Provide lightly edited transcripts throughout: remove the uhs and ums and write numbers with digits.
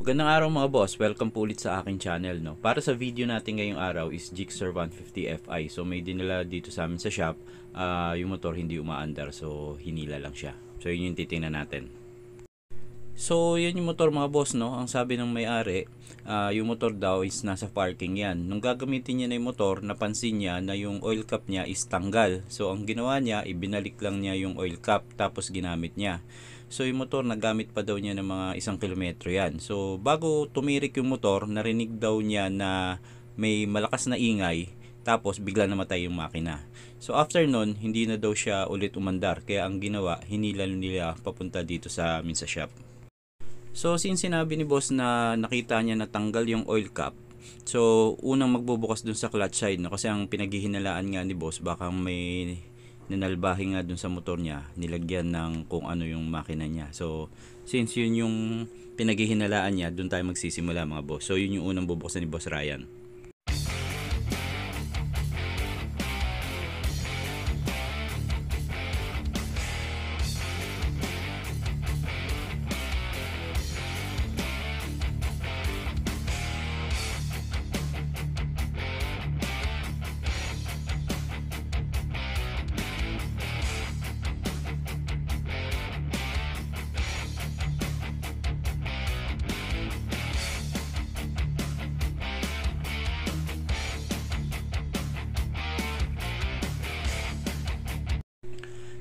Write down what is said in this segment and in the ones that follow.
Magandang araw mga boss, welcome po ulit sa aking channel, no. Para sa video natin ngayong araw is Gixxer 150 Fi. So may dinala dito sa amin sa shop, yung motor hindi umaandar, so hinila lang siya. So yun yung titingnan natin. So yun yung motor mga boss, no. Ang sabi ng may-ari, yung motor daw is nasa parking yan. Nung gagamitin niya na yung motor, napansin niya na yung oil cap niya is tanggal. So ang ginawa niya, ibinalik lang niya yung oil cap tapos ginamit niya. So yung motor nagamit pa daw niya ng mga 1 kilometro yan. So bago tumirik yung motor, narinig daw niya na may malakas na ingay, tapos bigla namatay yung makina. So after nun, hindi na daw siya ulit umandar, kaya ang ginawa, hinila nila papunta dito sa amin sa shop. So since sinabi ni boss na nakita niya na tanggal yung oil cap, so unang magbubukas dun sa clutch side, no? Kasi ang pinaghihinalaan nga ni boss, baka may ninalbahi nga dun sa motor niya, nilagyan ng kung ano yung makina niya. So since yun yung pinaghihinalaan niya, dun tayo magsisimula mga boss. So yun yung unang bubuksan ni Boss Ryan.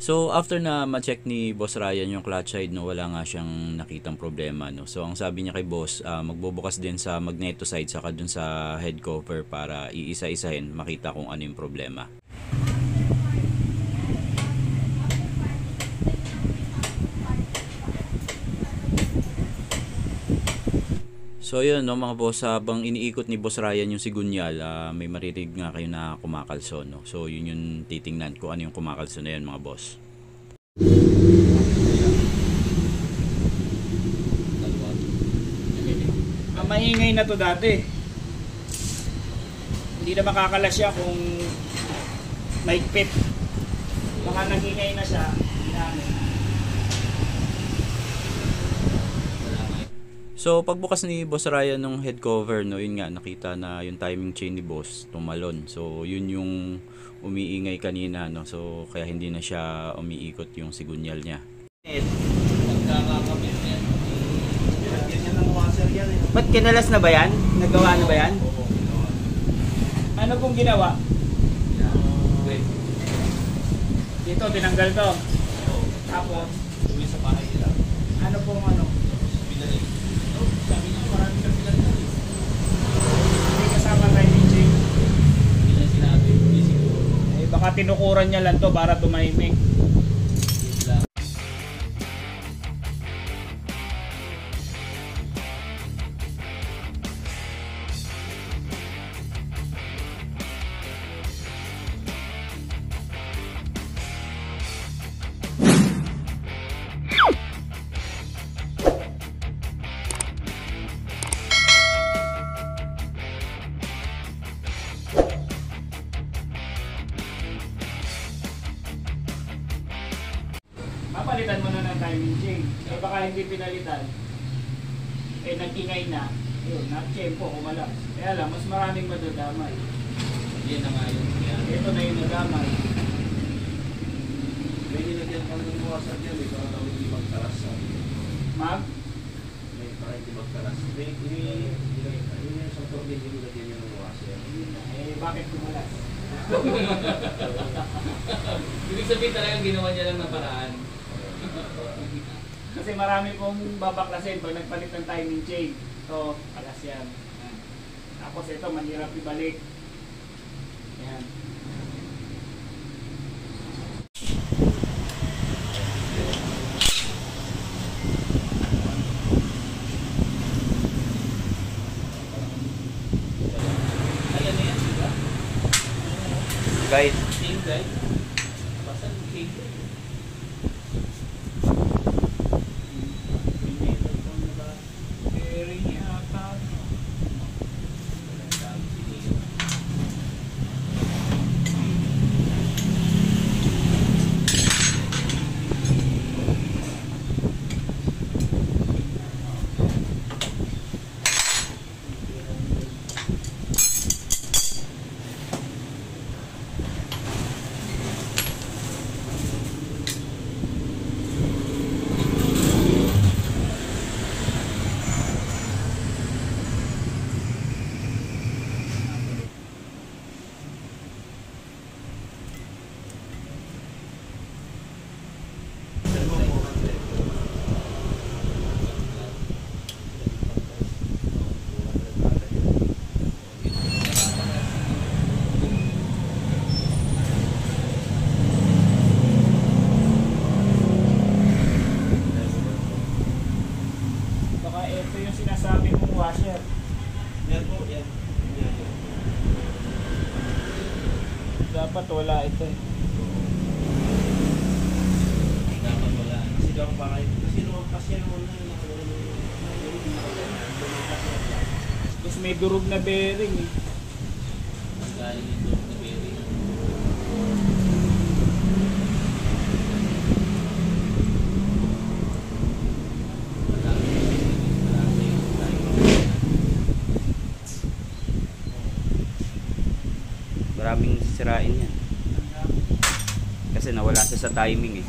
So after na ma-check ni Boss Ryan yung clutch side, no, wala nga siyang nakitang problema, no. So ang sabi niya kay boss, magbubukas din sa magneto side saka dun sa head cover para iisa-isahin makita kung ano yung problema. So yun, no, mga boss, habang iniikot ni Boss Ryan yung sigunyal, may maririnig nga kayo na kumakalso, no. So yun yung titingnan ko ano yung kumakalso na yun mga boss. Maingay na to dati. Hindi na makakalas siya kung maigpit. Baka nangingay na siya. So pagbukas ni Boss Ryan ng head cover, no, yun nga, nakita na yung timing chain ni boss tumalon. So yun yung umiingay kanina, no. So kaya hindi na siya umiikot yung sigunyal niya. Ba't kinalas na ba yan? Nagawa na ba yan? Ano pong ginawa? Dito, tinanggal to. Tapos, uwi sa bahay nila. Ano pong ano? Sabi niya, marami kang pinagdali. Hindi kasama timing chain. Hindi na sinabi. Eh, baka tinukuran niya lang to para tumahimik. Papalitan mo na ng timing chain. Eh baka hindi pinalitan. Eh nag-ingay na. Yun, na-tempo, umalas. Kaya lang, mas maraming madadamay. Yan na nga yun. Ito na yung nadamay. May nilagyan kang numuwasan yan, may parang tawag hindi magtaras. Mag? May parang hindi magtaras. Yun yung sa tawag hindi nilagyan yung numuwasan. Eh bakit kumalas? Ibig sabihin talagang ginawa niya lang na paraan. Kasi marami pong babaklasin pag nagpalit ng timing chain. So, alas yan. Tapos ito, mahirap ibalik. Yan. Ayan na yan, diba? Guide. Same guide. Basta cable. Bearing yata. ito eh. Dapat wala. Kasi daw pa kayo. Kasi naman kasi naman na yung Tapos may durog na bearing eh. Galing yung durog na bearing. Maraming sirain yan. Kasi nawala siya sa timing eh.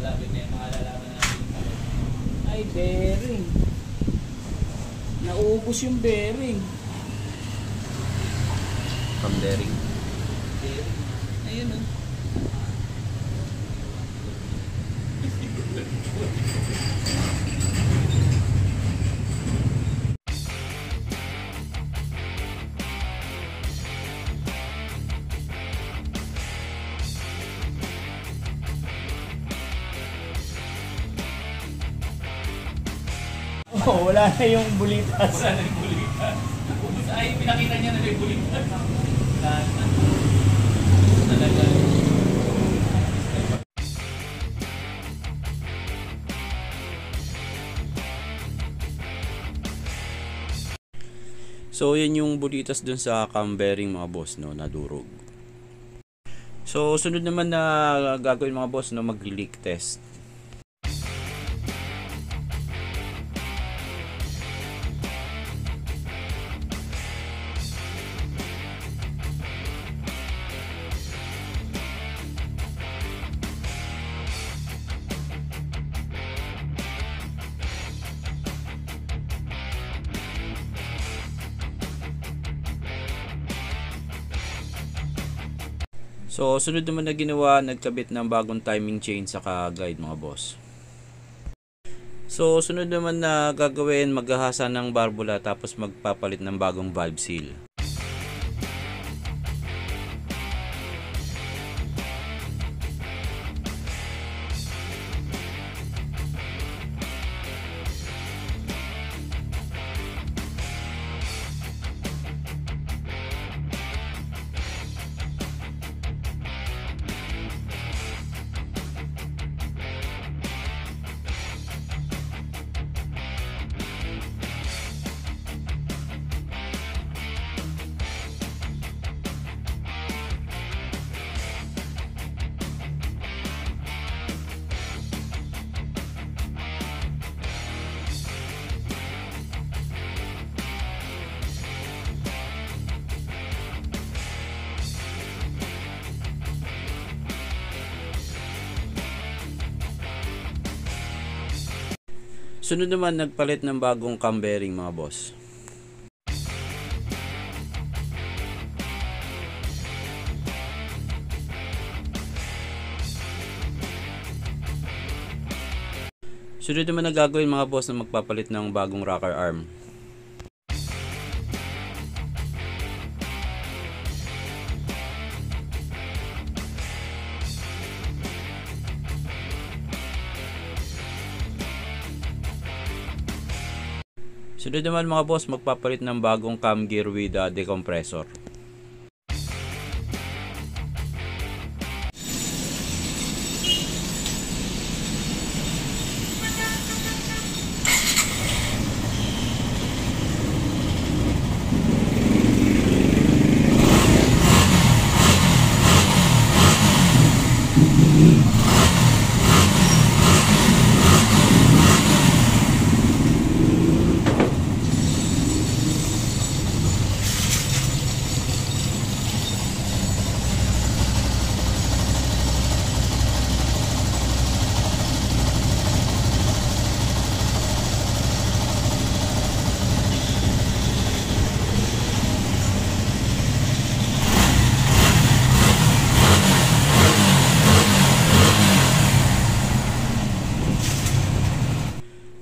Malapit na yung mga lalaman natin. Ay, bearing. Naubos yung bearing. From bearing. Ayun o. Oh, wala na yung bulitas. Wala na yung bulitan. Ay, pinakita niya na may bulitan. Wala na. Talaga. So yan yung bulitas dun sa cam bearing mga boss, no, nadurog. So sunod naman na gagawin mga boss, no, mag-leak test. So, sunod naman na ginawa, nagkabit ng bagong timing chain sa guide mga boss. So, sunod naman na gagawin, maghahasa ng barbula tapos magpapalit ng bagong valve seal. Sunod naman, nagpalit ng bagong cam bearing mga boss. Sunod naman na gagawin mga boss na magpapalit ng bagong rocker arm. Sunod naman mga boss, magpapalit ng bagong cam gear with decompressor.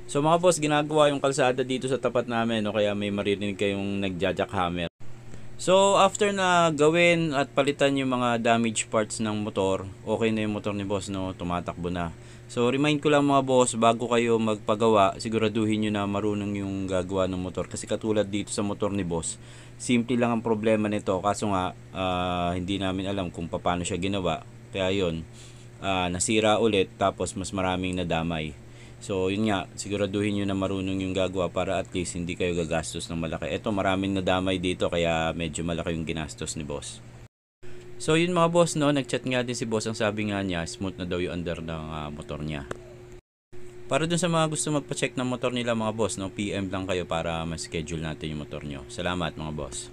So mga boss, ginagawa yung kalsada dito sa tapat namin, no, kaya may maririnig kayong nagja-jackhammer. So after na gawin at palitan yung mga damaged parts ng motor, okay na yung motor ni boss, no, tumatakbo na. So remind ko lang mga boss, bago kayo magpagawa, siguraduhin nyo na marunong yung gagawa ng motor. Kasi katulad dito sa motor ni boss, simple lang ang problema nito, kaso nga hindi namin alam kung paano siya ginawa. Kaya yun, nasira ulit, tapos mas maraming nadamay. So yun nga, siguraduhin nyo na marunong yung gagawa para at least hindi kayo gagastos ng malaki. Ito, maraming nadamay dito kaya medyo malaki yung ginastos ni boss. So yun mga boss, no, nagchat nga din si boss, ang sabi nga niya smooth na daw yung under ng motor niya. Para dun sa mga gusto magpa-check ng motor nila mga boss, no, PM lang kayo para ma-schedule natin yung motor nyo. Salamat mga boss.